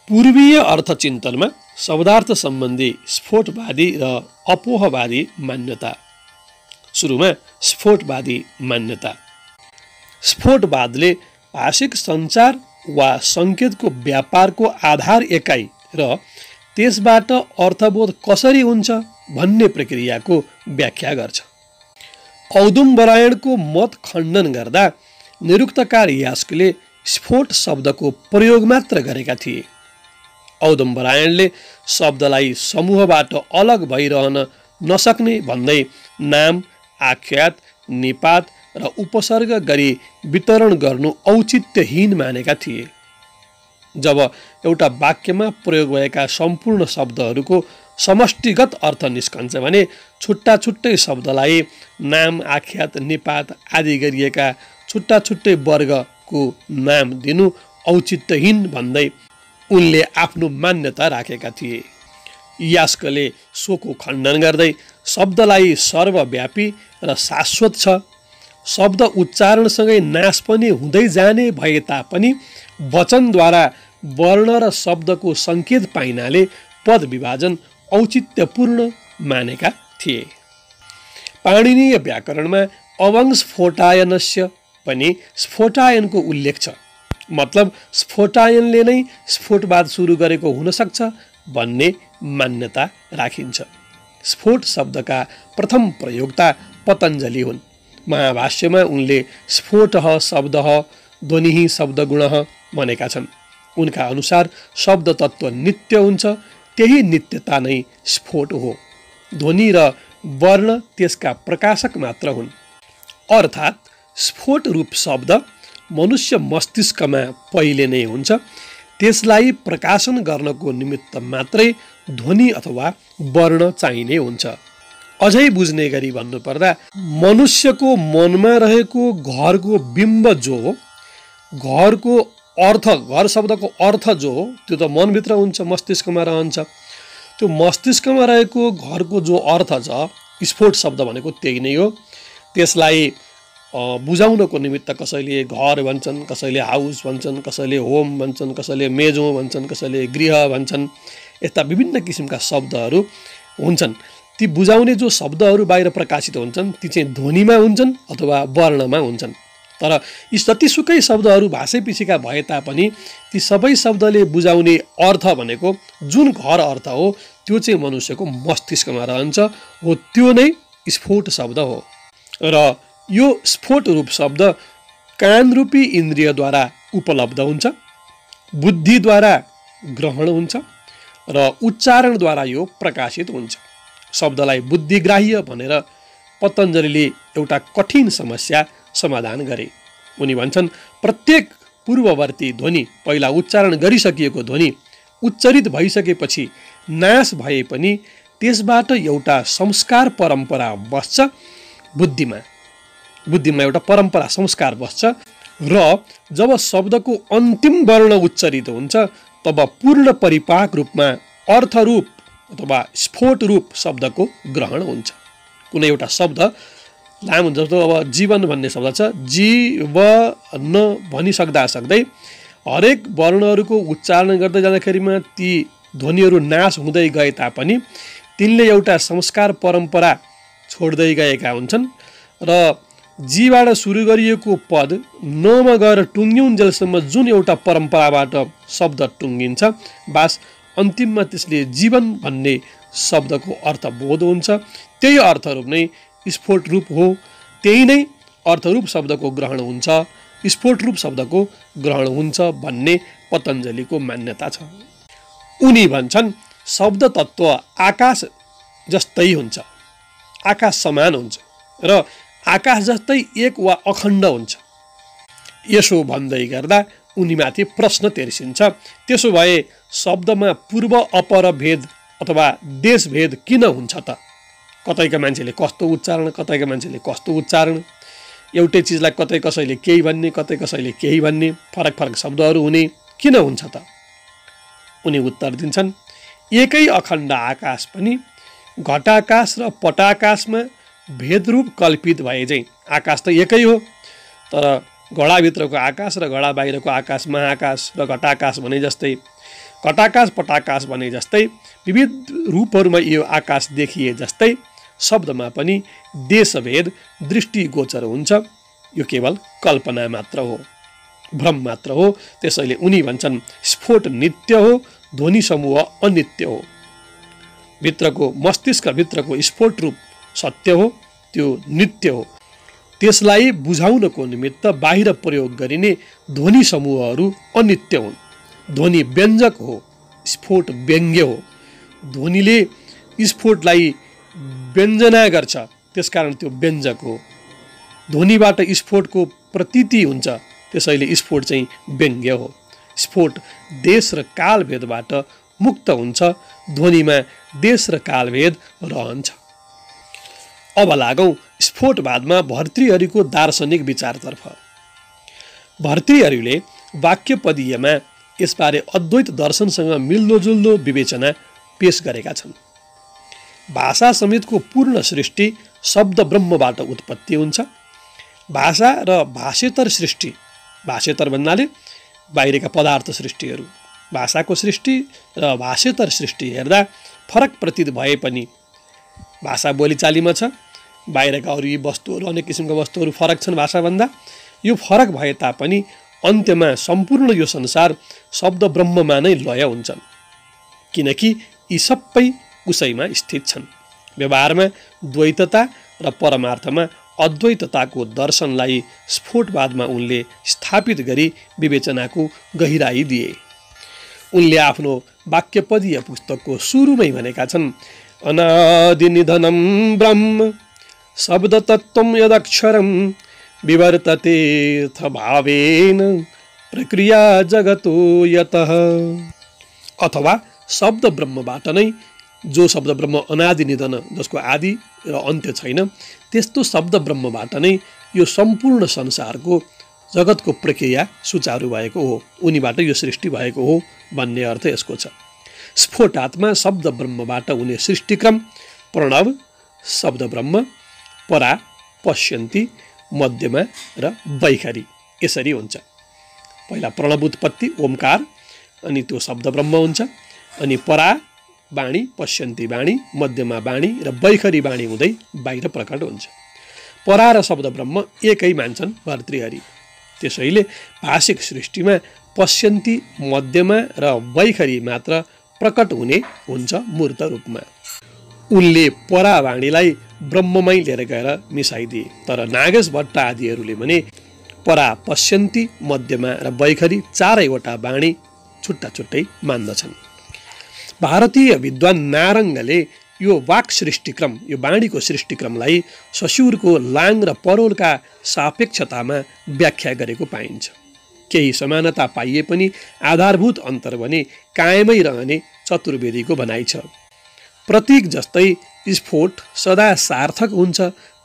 पूर्वीय अर्थचिन्तनमा शब्दार्थ सम्बन्धी स्फोटवादी र अपोहवादी मान्यता। सुरुमा स्फोटवादी मान्यता। स्फोटवादले भाषिक सञ्चार वा सङ्केतको व्यापारको आधार एकाइ र त्यसबाट अर्थबोध कसरी हुन्छ भन्ने प्रक्रियाको व्याख्या गर्छ। औदुम्बरायणको मत खण्डन गर्दा निरुक्तकार यास्कले स्फोट शब्दको प्रयोग मात्र गरेका थिए। औदुम्बरायणले शब्दलाई समूहबाट अलग भइरहन नसक्ने भन्दै नाम, आख्यात, निपात र उपसर्ग गरी वितरण गर्नु औचित्यहीन मानेका थिए। जब एउटा वाक्यमा प्रयोग भएका सम्पूर्ण शब्दहरूको समष्टिगत अर्थ निस्कन्छ भने छुट्टा छुट्टै शब्दलाई नाम, आख्यात, निपात आदि गरिएका छुट्टा छुट्टै वर्गको नाम दिनु औचित्यहीन भन्दै उनले आफ्नो मान्यता राखेका थिए। यास्कले सोको खण्डन गर्दै शब्दलाई सर्वव्यापी र शाश्वत छ, शब्द उच्चारणसँगै नाश पनि हुँदै जाने भए तापनि वचनद्वारा वर्ण र शब्दको सङ्केत पाइनाले पद विभाजन औचित्यपूर्ण मानेका थिए। पाणिनीय व्याकरणमा अवंग स्फोटायनस्य पनि स्फोटायनको उल्लेख छ। मतलब स्फोटायनले नै स्फोटवाद सुरु गरेको हुनसक्छ भन्ने मान्यता राखिन्छ। स्फोट शब्दका प्रथम प्रयोक्ता पतञ्जलि हुन्। महाभाष्यमा उनले स्फोटः शब्दः ध्वनिः शब्दगुणः भनेका छन्। उनका अनुसार शब्द तत्त्व नित्य हुन्छ, त्यही नित्यता नै स्फोट हो। ध्वनि र वर्ण त्यसका प्रकाशक मात्र हुन्। अर्थात् स्फोट रूप शब्द मनुष्य मस्तिष्कमा पहिले नै हुन्छ, त्यसलाई प्रकाशन गर्नको निमित्त मात्रै ध्वनि अथवा वर्ण चाहिने हुन्छ। अझै बुझ्ने गरी भन्नुपर्दा मनुष्यको मनमा रहेको घरको बिम्ब जो हो, घरको अर्थ, घर शब्दको अर्थ जो हो त्यो त मनभित्र हुन्छ, मस्तिष्कमा रहन्छ। त्यो मस्तिष्कमा रहेको घरको जो अर्थ छ, स्फोट शब्द भनेको त्यही नै हो। त्यसलाई बुझाउनको निमित्त कसैले घर भन्छन्, कसैले हाउस भन्छन्, कसैले होम भन्छन्, कसैले मेजो भन्छन्, कसैले गृह भन्छन्। यस्ता विभिन्न किसिमका शब्दहरू हुन्छन्। ती बुझाउने जो शब्दहरू बाहिर प्रकाशित हुन्छन् ती चाहिँ ध्वनिमा हुन्छन् अथवा वर्णमा हुन्छन्। तर यी जतिसुकै शब्दहरू भाषैपिछेका भए तापनि ती सबै शब्दले बुझाउने अर्थ भनेको जुन घर अर्थ हो त्यो चाहिँ मनुष्यको मस्तिष्कमा रहन्छ, हो त्यो नै स्फोट शब्द हो। र यो स्फोट रूप शब्द कानरूपी इन्द्रियद्वारा उपलब्ध हुन्छ, बुद्धिद्वारा ग्रहण हुन्छ र उच्चारणद्वारा यो प्रकाशित हुन्छ। शब्दलाई बुद्धिग्राह्य भनेर पतञ्जलिले एउटा कठिन समस्या समाधान गरे। उनी भन्छन् प्रत्येक पूर्ववर्ती ध्वनि, पहिला उच्चारण गरिसकिएको ध्वनि उच्चरित भइसकेपछि नाश भए पनि त्यसबाट एउटा संस्कार परम्परा बस्छ, बुद्धिमा एउटा परम्परा संस्कार बस्छ र जब शब्दको अन्तिम वर्ण उच्चरित हुन्छ तब पूर्ण परिपाक रूपमा अर्थरूप अथवा स्फोट रूप शब्दको ग्रहण हुन्छ। कुनै एउटा शब्द लामो, जस्तो अब जीवन भन्ने शब्द छ, जीवन भनिसक्दा सक्दै हरेक वर्णहरूको उच्चारण गर्दै जाँदाखेरिमा ती ध्वनिहरू नाश हुँदै गए तापनि तिनले एउटा संस्कार परम्परा छोड्दै गएका हुन्छन् र जीबाट सुरु गरिएको पद नमा गएर टुङ्ग्युन्जेलसम्म जुन एउटा परम्पराबाट शब्द टुङ्गिन्छ, बास अन्तिममा त्यसले जीवन भन्ने शब्दको अर्थ बोध हुन्छ। त्यही अर्थरूप नै स्फोट रूप हो, त्यही नै अर्थरूप शब्दको ग्रहण हुन्छ, स्फोट रूप शब्दको ग्रहण हुन्छ भन्ने पतञ्जलिको मान्यता छ। उनी भन्छन् शब्द तत्त्व आकाश जस्तै हुन्छ, आकाश समान हुन्छ र आकाश जस्तै एक वा अखण्ड हुन्छ। यसो भन्दै गर्दा उनीमाथि प्रश्न तेर्सिन्छ, त्यसो भए शब्दमा पूर्व अपर भेद अथवा देशभेद किन हुन्छ त? कतैका मान्छेले कस्तो उच्चारण, कतैका मान्छेले कस्तो उच्चारण, एउटै चिजलाई कतै कसैले केही भन्ने, कतै कसैले केही भन्ने, फरक फरक शब्दहरू हुने किन हुन्छ त? उनी उत्तर दिन्छन् एकै अखण्ड आकाश पनि घटाकाश र पटाकाशमा भेदरूप कल्पित भए चाहिँ आकाश त एकै हो, तर घडाभित्रको आकाश र घडा बाहिरको आकाश महाकाश र घटाकाश भने जस्तै कटाकाश पटाकाश भने जस्तै विविध रूपहरूमा यो आकाश देखिए जस्तै शब्दमा पनि देशभेद दृष्टिगोचर हुन्छ। यो केवल कल्पना मात्र हो, भ्रम मात्र हो। त्यसैले उनी भन्छन् स्फोट नित्य हो, ध्वनि समूह अनित्य हो। भित्रको मस्तिष्कभित्रको स्फोट रूप सत्य हो, त्यो नित्य हो। त्यसलाई बुझाउनको निमित्त बाहिर प्रयोग गरिने ध्वनि समूहहरू अनित्य हुन्। ध्वनि व्यञ्जक हो, स्फोट व्यङ्ग्य हो। ध्वनिले स्फोटलाई व्यञ्जना गर्छ, त्यसकारण त्यो व्यञ्जक हो। ध्वनिबाट स्फोटको प्रतीति हुन्छ, त्यसैले स्फोट चाहिँ व्यङ्ग्य हो। स्फोट देश र कालभेदबाट मुक्त हुन्छ, ध्वनिमा देश र कालभेद रहन्छ। अब लागौँ स्फोटवादमा भर्तृहरिको दार्शनिक विचारतर्फ। भर्तृहरिले वाक्यपदीयमा यसबारे अद्वैत दर्शनसँग मिल्दोजुल्दो विवेचना पेश गरेका छन्। भाषा समेतको पूर्ण सृष्टि शब्द ब्रह्मबाट उत्पत्ति हुन्छ। भाषा र भाषेतर सृष्टि, भाषेतर भन्नाले बाहिरका पदार्थ सृष्टिहरू, भाषाको सृष्टि र भाषेतर सृष्टि हेर्दा फरक प्रतीत भए पनि भाषा बोलीचालीमा छ, बाहिरका अरू यी वस्तुहरू अनेक किसिमका वस्तुहरू फरक छन् भाषाभन्दा। यो फरक भए तापनि अन्त्यमा सम्पूर्ण यो संसार शब्द ब्रह्ममा नै लय हुन्छन्, किनकि यी सबै उसैमा स्थित छन्। व्यवहारमा द्वैतता र परमार्थमा अद्वैतताको दर्शनलाई स्फोटवादमा उनले स्थापित गरी विवेचनाको गहिराई दिए। उनले आफ्नो वाक्यपदीय पुस्तकको सुरुमै भनेका छन्, अनादि निधनं ब्रह्म शब्दतत्त्वं यदक्षरं विवर्ततेऽर्थ भावेन प्रक्रिया जगतो यतः। अथवा शब्द ब्रह्मबाट नै, जो शब्द ब्रह्म अनादि निधन, जसको आदि र अन्त्य छैन, त्यस्तो शब्द ब्रह्मबाट नै यो सम्पूर्ण संसारको जगतको प्रक्रिया सुचारू भएको हो, उनीबाट यो सृष्टि भएको हो भन्ने अर्थ यसको छ। स्फोटात्मा शब्द ब्रह्मबाट हुने सृष्टिक्रम प्रणव, शब्द ब्रह्म, परा, पश्यन्ती, मध्यमा र वैखरी यसरी हुन्छ। पहिला प्रणव उत्पत्ति ओमकार, अनि त्यो शब्द ब्रह्म हुन्छ, अनि परा वाणी, पश्यन्ती वाणी, मध्यमा वाणी र वैखरी वाणी हुँदै बाहिर प्रकट हुन्छ। परा र शब्द ब्रह्म एकै मान्छन् भर्तृहरि। त्यसैले भाषिक सृष्टिमा पश्यन्ती, मध्यमा र वैखरी मात्र प्रकट हुने हुन्छ मूर्त रूपमा। उनले परावाणीलाई ब्रह्ममै लिएर गएर मिसाइदिए, तर नागेश भट्ट आदिहरूले भने परा, पश्यन्ती, मध्यमा र वैखरी चारैवटा वाणी छुट्टा छुट्टै मान्दछन्। भारतीय विद्वान नारङ्गले यो वाक सृष्टिक्रम, यो वाणीको सृष्टिक्रमलाई ससुरको लाङ र परोलका सापेक्षतामा व्याख्या गरेको पाइन्छ। केही समानता पाइए पनि आधारभूत अन्तर भने कायमै रहने चतुर्वेदीको भनाइ छ। प्रतीक जस्तै स्फोट सदा सार्थक हुन्छ,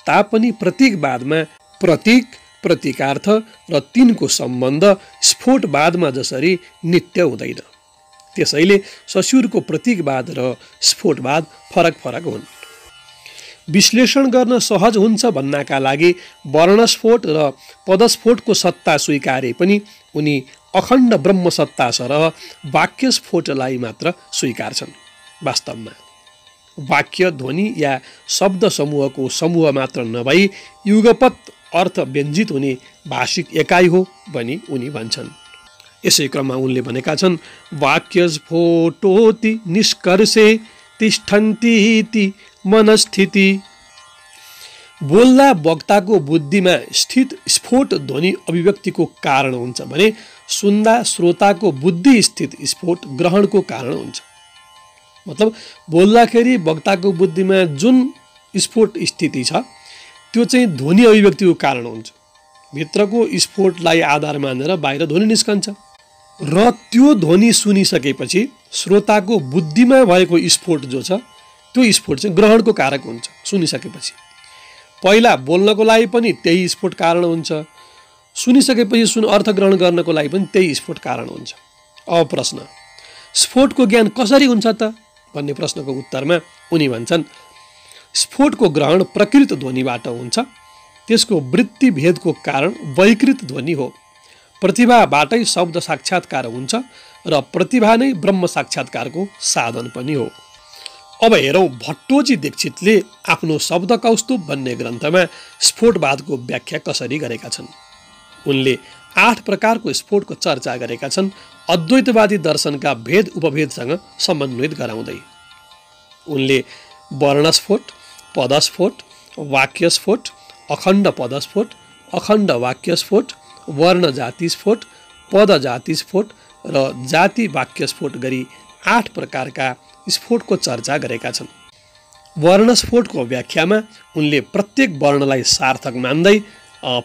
तापनि प्रतीकवादमा प्रतीक, प्रतीकार्थ र तिनको सम्बन्ध स्फोटवादमा जसरी नित्य हुँदैन। त्यसैले ससुरको प्रतीकवाद र स्फोटवाद फरक फरक हुन्। विश्लेषण गर्न सहज हुन्छ भन्नका लागि वर्णस्फोट र पदस्फोटको सत्ता स्वीकारे पनि उनी अखण्ड ब्रह्म सत्ता सरह वाक्य स्फोटलाई मात्र स्वीकार्छन्। वास्तवमा वाक्य ध्वनि या शब्द समूहको समूह मात्र नभई युगपत् अर्थ व्यञ्जित हुने भाषिक एकाइ हो भनी उनी भन्छन्। यसै क्रममा उनले भनेका छन्, वाक्य स्फोटोति निष्कर्षे तिष्ठन्तीति मनस्थिति। बोल्दा वक्ताको बुद्धिमा स्थित स्फोट ध्वनि अभिव्यक्तिको कारण हुन्छ भने सुन्दा श्रोताको बुद्धि स्थित स्फोट ग्रहणको कारण हुन्छ। मतलब बोल्दाखेरि वक्ताको बुद्धिमा जुन स्फोट स्थिति छ त्यो चाहिँ ध्वनि अभिव्यक्तिको कारण हुन्छ। भित्रको स्फोटलाई आधार मानेर बाहिर ध्वनि निस्कन्छ र त्यो ध्वनि सुनिसकेपछि श्रोताको बुद्धिमा भएको स्फोट जो छ त्यो स्फोट चाहिँ ग्रहणको कारक हुन्छ। सुनिसकेपछि पहिला बोल्नको लागि पनि त्यही स्फोट कारण हुन्छ, सुनिसकेपछि अर्थ ग्रहण गर्नको लागि पनि त्यही स्फोट कारण हुन्छ। अब प्रश्न, स्फोटको ज्ञान कसरी हुन्छ त भन्ने प्रश्नको उत्तरमा उनी भन्छन्, स्फोटको ग्रहण प्रकृत ध्वनिबाट हुन्छ। त्यसको वृत्ति भेदको कारण वैकृत ध्वनि हो। प्रतिभाबाटै शब्द साक्षात्कार हुन्छ र प्रतिभा नै ब्रह्म साक्षात्कारको साधन पनि हो। अब हेरौँ भट्टोजी दीक्षितले आफ्नो शब्द कौस्तुभ भन्ने ग्रन्थमा स्फोटवादको व्याख्या कसरी गरेका छन्। उनले 8 प्रकारको स्फोटको चर्चा गरेका छन्, अद्वैतवादी दर्शनका भेद उपभेदसँग समन्वित गराउँदै। उनले वर्णस्फोट, पदस्फोट, वाक्यस्फोट, अखण्ड पदस्फोट, अखण्ड वाक्यस्फोट, वर्ण जाति स्फोट, पद जाति स्फोट र जाति वाक्य स्फोट गरी 8 प्रकारका स्फोटको चर्चा गरेका छन्। वर्णस्फोटको व्याख्यामा उनले प्रत्येक वर्णलाई सार्थक मान्दै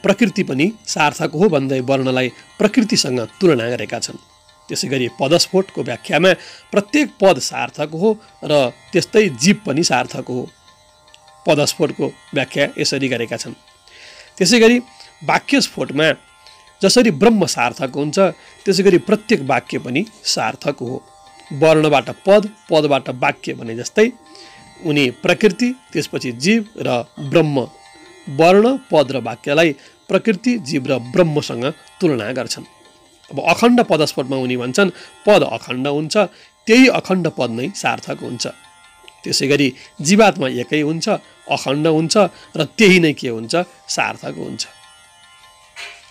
प्रकृति पनि सार्थक हो भन्दै वर्णलाई प्रकृतिसँग तुलना गरेका छन्। त्यसैगरी पदस्फोटको व्याख्यामा प्रत्येक पद सार्थक हो र त्यस्तै जीव पनि सार्थक हो। पदस्फोटको व्याख्या यसरी गरेका छन्। त्यसैगरी वाक्यस्फोटमा जसरी ब्रह्म सार्थक हुन्छ त्यसैगरी प्रत्येक वाक्य पनि सार्थक हो। वर्णबाट पद, पदबाट वाक्य भने जस्तै उनी प्रकृति, त्यसपछि जीव र ब्रह्म, वर्ण, पद र वाक्यलाई प्रकृति, जीव र ब्रह्मसँग तुलना गर्छन्। अब अखण्ड पदस्फोटमा उनी भन्छन् पद अखण्ड हुन्छ, त्यही अखण्ड पद नै सार्थक हुन्छ। त्यसैगरी जीवात्मा एकै हुन्छ, अखण्ड हुन्छ र त्यही नै के हुन्छ, सार्थक हुन्छ।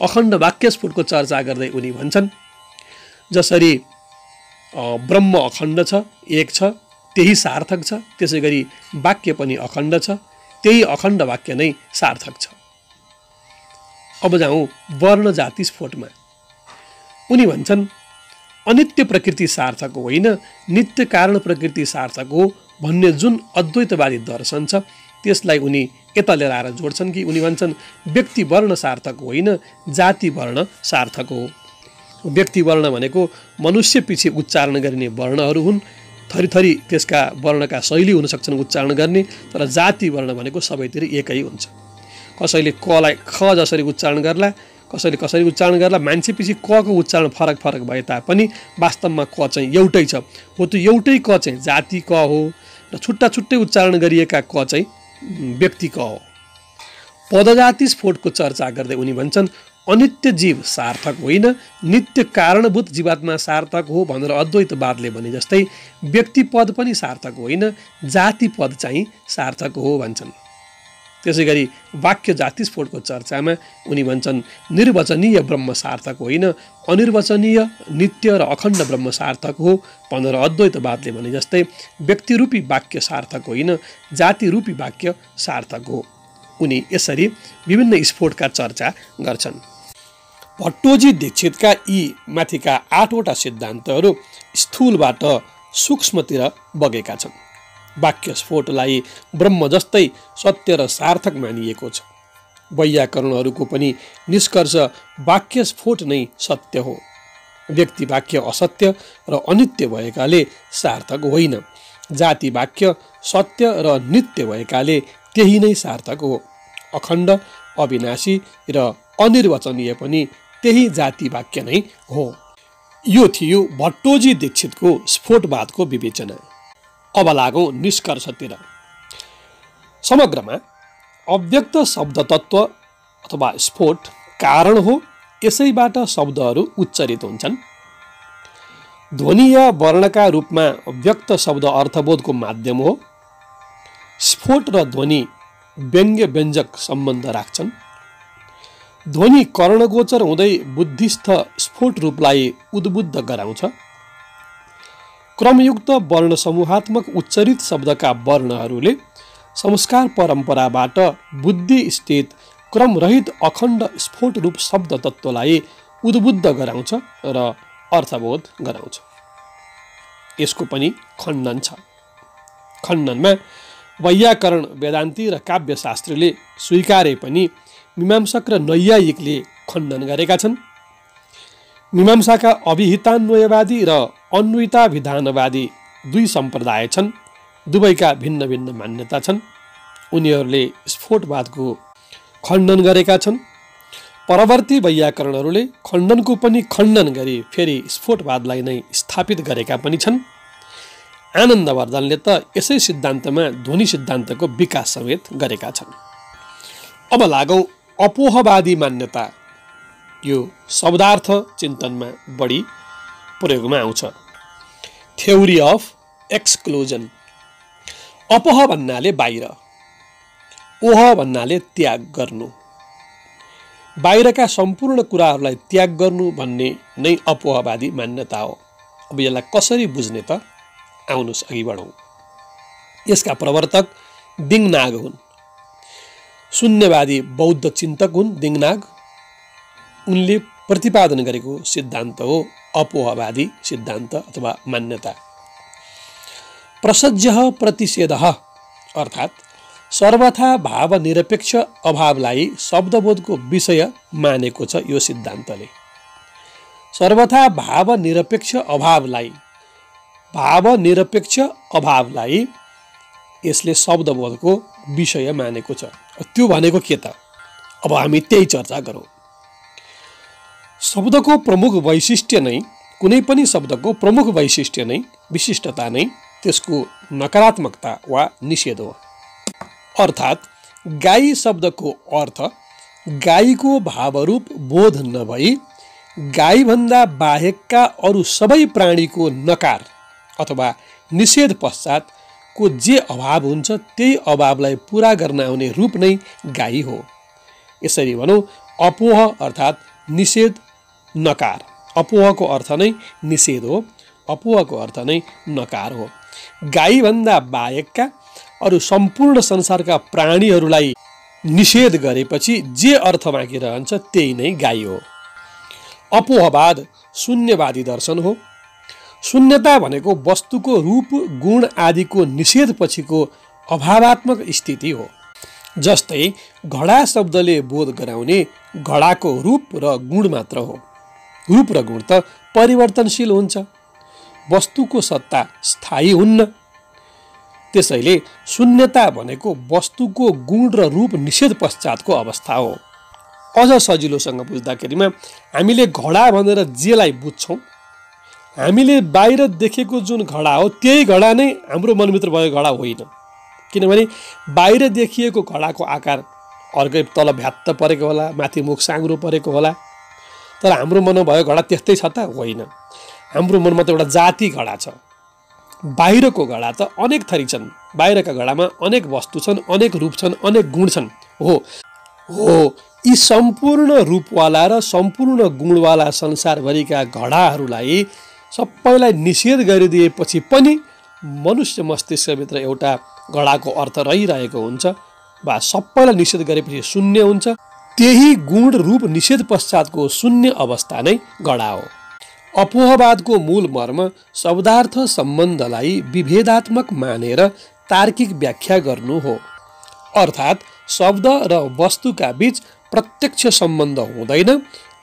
अखण्ड वाक्यस्फोटको चर्चा गर्दै उनी भन्छन् जसरी ब्रह्म अखण्ड छ, एक छ, त्यही सार्थक छ, त्यसैगरी वाक्य पनि अखण्ड छ, त्यही अखण्ड वाक्य नै सार्थक छ। अब जाउँ वर्ण जाति स्फोटमा। उनी भन्छन् अनित्य प्रकृति सार्थक होइन, नित्य कारण प्रकृति सार्थक हो भन्ने जुन अद्वैतवादी दर्शन छ त्यसलाई उनी यता लिएर आएर जोड्छन् कि उनी भन्छन् व्यक्ति वर्ण सार्थक होइन, जाति वर्ण सार्थक हो। व्यक्ति वर्ण भनेको मनुष्य पछि उच्चारण गरिने वर्णहरू हुन्। थरीथरी त्यसका वर्णका शैली हुन सक्छन् उच्चारण गर्ने, तर जाति वर्ण भनेको सबैतिर एकै हुन्छ। कसैले कलाई ख जसरी उच्चारण गर्ला, कसैले कसरी उच्चारण गर्ला, मान्छे पछि क को उच्चारण फरक फरक भए तापनि वास्तवमा क चाहिँ एउटै छ। हो त्यो एउटै क चाहिँ जाति क हो र छुट्टा छुट्टै उच्चारण गरिएका क चाहिँ व्यक्ति क हो। पदजाति स्फोटको चर्चा गर्दै उनी भन्छन् अनित्य जीव सार्थक होइन, नित्य कारणभूत जीवात्मा सार्थक हो भनेर अद्वैतवादले भने जस्तै व्यक्ति पद पनि सार्थक होइन, जाति पद चाहिँ सार्थक हो भन्छन्। त्यसैगरी वाक्य जाति स्फोटको चर्चामा उनी भन्छन् निर्वचनीय ब्रह्म सार्थक होइन, अनिर्वचनीय नित्य र अखण्ड ब्रह्म सार्थक हो भनेर अद्वैतवादले भने जस्तै व्यक्तिरूपी वाक्य सार्थक होइन, जातिरूपी वाक्य सार्थक हो। उनी यसरी विभिन्न स्फोटका चर्चा गर्छन्। भट्टोजी दीक्षितका यी माथिका 8वटा सिद्धान्तहरू स्थूलबाट सूक्ष्मतिर बगेका छन्। वाक्य स्फोटलाई ब्रह्म जस्तै सत्य र सार्थक मानिएको छ। वैयाकरणहरूको पनि निष्कर्ष वाक्य स्फोट नै सत्य हो। व्यक्ति वाक्य असत्य र अनित्य भएकाले सार्थक होइन, जाति वाक्य सत्य र नित्य भएकाले त्यही नै सार्थक हो। अखण्ड, अविनाशी र अनिर्वचनीय पनि त्यही जाति वाक्य नै हो। यो थियो भट्टोजी दीक्षितको स्फोटवादको विवेचना। अब लागौँ निष्कर्षतिर। समग्रमा अव्यक्त शब्द तत्व अथवा स्फोट कारण हो, यसैबाट शब्दहरू उच्चारित हुन्छन्। ध्वनि या वर्णका रूपमा व्यक्त शब्द अर्थबोधको माध्यम हो। स्फोट र ध्वनि व्यङ्ग्य व्यञ्जक सम्बन्ध राख्छन्। ध्वनि कर्णगोचर हुँदै बुद्धिस्थ स्फोट रूपलाई उद्बुद्ध गराउँछ। क्रमयुक्त वर्ण समूहात्मक उच्चरित शब्दका वर्णहरूले संस्कार परम्पराबाट बुद्धि स्थित क्रमरहित अखण्ड स्फोट रूप शब्द तत्त्वलाई उद्बुद्ध गराउँछ र अर्थबोध गराउँछ। यसको पनि खण्डन छ। खण्डनमा वैयाकरण, वेदान्ती र काव्यशास्त्रीले स्वीकारे पनि मीमांसक र नैयायिकले खण्डन गरेका छन्। मीमांसाका अभिहितान्वयवादी र अन्विताभिधानवादी दुई सम्प्रदाय छन्। दुवैका भिन्न भिन्न मान्यता छन्। उनीहरूले स्फोटवादको खण्डन गरेका छन्। परवर्ती वैयाकरणहरूले खण्डनको पनि खण्डन गरी फेरि स्फोटवादलाई नै स्थापित गरेका पनि छन्। आनन्दवर्धनले त यसै सिद्धान्तमा ध्वनि सिद्धान्तको विकास समेत गरेका छन्। अब लागौँ अपोहवादी मान्यता। यो शब्दार्थ चिन्तनमा बढी प्रयोगमा आउँछ। Theory of exclusion. अपह भन्नाले बाहिर, ओह भन्नाले त्याग गर्नु। बाहिरका सम्पूर्ण कुराहरूलाई त्याग गर्नु भन्ने नै अपोहवादी मान्यता हो। अब यसलाई कसरी बुझ्ने त? आउनुहोस् अघि बढौँ। यसका प्रवर्तक दिङनाग हुन्। शून्यवादी बौद्ध चिन्तक हुन् दिङनाग। उनले प्रतिपादन गरेको सिद्धान्त हो अपोहवादी सिद्धान्त अथवा मान्यता। प्रसज्यः प्रतिषेधः अर्थात् सर्वथा भावनिरपेक्ष अभावलाई शब्दबोधको विषय मानेको छ यो सिद्धान्तले। सर्वथा भावनिरपेक्ष अभावलाई यसले शब्दबोधको विषय मानेको छ। त्यो भनेको के त? अब हामी त्यही चर्चा गरौँ। शब्दको प्रमुख वैशिष्ट्य नै, कुनै पनि शब्दको प्रमुख वैशिष्ट्य नै, विशिष्टता नै त्यसको नकारात्मकता वा निषेध हो। अर्थात् गाई शब्दको अर्थ गाईको भावरूप बोध नभई गाईभन्दा बाहेकका अरू सबै प्राणीको नकार अथवा निषेध पश्चातको जे अभाव हुन्छ त्यही अभावलाई पुरा गर्न आउने रूप नै गाई हो। यसरी भनौँ, अपोह अर्थात् निषेध, नकार। अपोहको अर्थ नै निषेध हो, अपोहको अर्थ नै नकार हो। गाईभन्दा बाहेकका अरू सम्पूर्ण संसारका प्राणीहरूलाई निषेध गरेपछि जे अर्थ बाँकी रहन्छ त्यही नै गाई हो। अपोहवाद शून्यवादी दर्शन हो। शून्यता भनेको वस्तुको रूप, गुण आदिको निषेध पछिको अभावात्मक स्थिति हो। जस्तै घडा शब्दले बोध गराउने घडाको रूप र गुण मात्र हो। रूप र गुण त परिवर्तनशील हुन्छ, वस्तुको सत्ता स्थायी हुन्न। त्यसैले शून्यता भनेको वस्तुको गुण र रूप निषेध पश्चातको अवस्था हो। अझ सजिलोसँग बुझ्दाखेरिमा हामीले घडा भनेर जेलाई बुझ्छौँ, हामीले बाहिर देखेको जुन घडा हो त्यही घडा नै हाम्रो मनभित्र भएको घडा होइन। किनभने बाहिर देखिएको घडाको आकार अर्कै, तल भ्यात्त परेको होला, माथि मुख साँग्रो परेको होला, तर हाम्रो मनमा भएको घडा त्यस्तै छ त? होइन। हाम्रो मनमा त एउटा जाति घडा छ। बाहिरको घडा त अनेक थरी छन्। बाहिरका घडामा अनेक वस्तु छन्, अनेक रूप छन्, अनेक गुण छन्। हो, यी सम्पूर्ण रूपवाला र सम्पूर्ण गुणवाला संसारभरिका घडाहरूलाई सबैलाई निषेध गरिदिएपछि पनि मनुष्य मस्तिष्कभित्र एउटा घडाको अर्थ रहिरहेको हुन्छ, वा सबैलाई निषेध गरेपछि शून्य हुन्छ। त्यही गुण रूप निषेध पश्चातको शून्य अवस्था नै घडा हो। अपोहवादको मूल मर्म शब्दार्थ सम्बन्धलाई विभेदात्मक मानेर तार्किक व्याख्या गर्नु हो। अर्थात् शब्द र वस्तुका बीच प्रत्यक्ष सम्बन्ध हुँदैन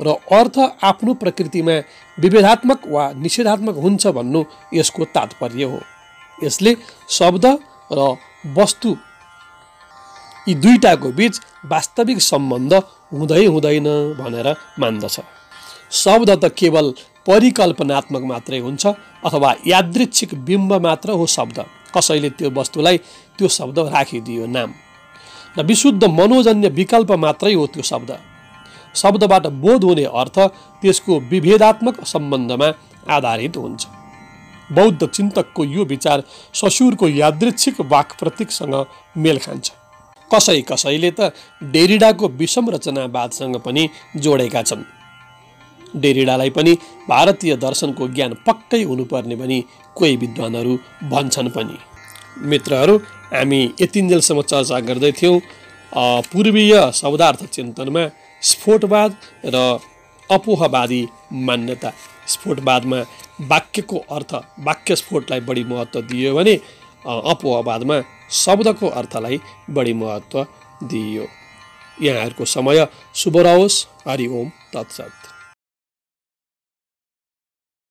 र अर्थ आफ्नो प्रकृतिमा विभेदात्मक वा निषेधात्मक हुन्छ भन्नु यसको तात्पर्य हो। यसले शब्द र वस्तु यी दुईटाको बीच वास्तविक सम्बन्ध हुँदैन भनेर मान्दछ। शब्द त केवल परिकल्पनात्मक मात्रै हुन्छ अथवा यादृच्छिक बिम्ब मात्र हो शब्द। कसैले त्यो वस्तुलाई त्यो शब्द राखिदियो नाम, र विशुद्ध मनोजन्य विकल्प मात्रै हो त्यो शब्द। शब्दबाट बोध हुने अर्थ त्यसको विभेदात्मक सम्बन्धमा आधारित हुन्छ। बौद्ध चिन्तकको यो विचार ससुरको यादृच्छिक वाक प्रतीकसँग मेल खान्छ। कसैले त डेरिडाको विषम रचनावादसँग पनि जोडेका छन्। डेरिडालाई पनि भारतीय दर्शनको ज्ञान पक्कै हुनुपर्ने भनी कोही विद्वानहरू भन्छन् पनि। मित्रहरू, हामी यतिन्जेलसम्म चर्चा गर्दैथ्यौँ पूर्वीय शब्दार्थ चिन्तनमा स्फोटवाद र अपोहवादी मान्यता। स्फोटवादमा वाक्यको अर्थ, वाक्य स्फोटलाई बढी महत्त्व दियो भने अपोहवादमा शब्दको अर्थलाई बढी महत्त्व दिइयो। यहाँहरूको समय शुभ रहोस्। हरि ओम तत्सत।